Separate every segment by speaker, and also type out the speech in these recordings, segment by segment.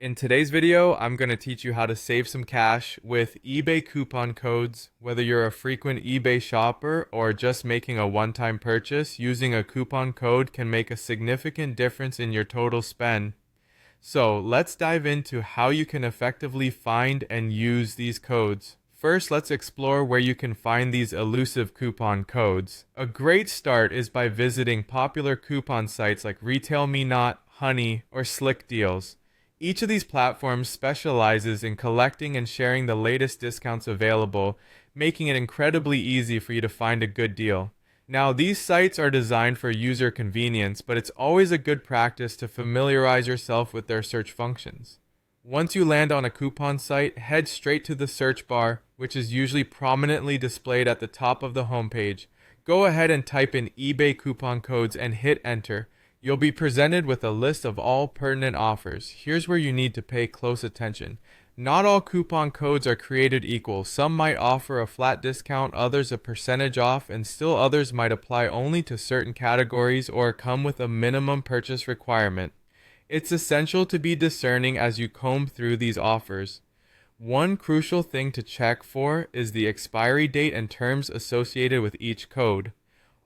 Speaker 1: In today's video, I'm going to teach you how to save some cash with eBay coupon codes. Whether you're a frequent eBay shopper or just making a one-time purchase, using a coupon code can make a significant difference in your total spend. So let's dive into how you can effectively find and use these codes. First, let's explore where you can find these elusive coupon codes. A great start is by visiting popular coupon sites like Retail Me Not, Honey, or Slick Deals. Each of these platforms specializes in collecting and sharing the latest discounts available, making it incredibly easy for you to find a good deal. Now, these sites are designed for user convenience, but it's always a good practice to familiarize yourself with their search functions. Once you land on a coupon site, head straight to the search bar, which is usually prominently displayed at the top of the homepage. Go ahead and type in eBay coupon codes and hit enter. You'll be presented with a list of all pertinent offers. Here's where you need to pay close attention. Not all coupon codes are created equal. Some might offer a flat discount, others a percentage off, and still others might apply only to certain categories or come with a minimum purchase requirement. It's essential to be discerning as you comb through these offers. One crucial thing to check for is the expiry date and terms associated with each code.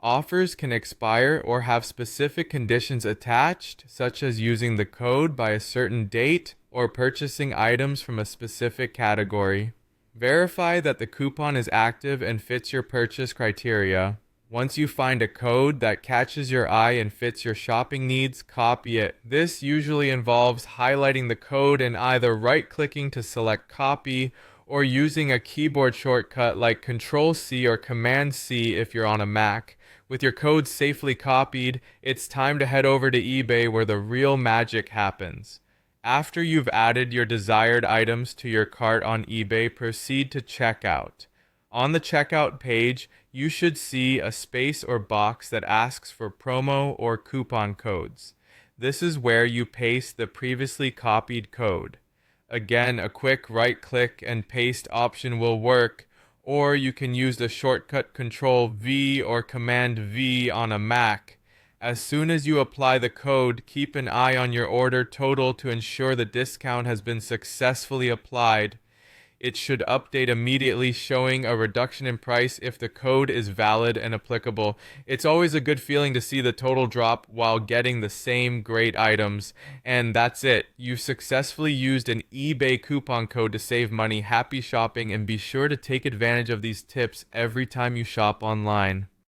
Speaker 1: Offers can expire or have specific conditions attached, such as using the code by a certain date or purchasing items from a specific category. Verify that the coupon is active and fits your purchase criteria. Once you find a code that catches your eye and fits your shopping needs, copy it. This usually involves highlighting the code and either right-clicking to select copy or using a keyboard shortcut like Control-C or Command-C if you're on a Mac. With your code safely copied, it's time to head over to eBay where the real magic happens. After you've added your desired items to your cart on eBay, proceed to checkout. On the checkout page, you should see a space or box that asks for promo or coupon codes. This is where you paste the previously copied code. Again, a quick right-click and paste option will work, or you can use the shortcut Control-V or Command-V on a Mac. As soon as you apply the code, keep an eye on your order total to ensure the discount has been successfully applied. It should update immediately, showing a reduction in price if the code is valid and applicable. It's always a good feeling to see the total drop while getting the same great items. And that's it. You've successfully used an eBay coupon code to save money. Happy shopping, and be sure to take advantage of these tips every time you shop online.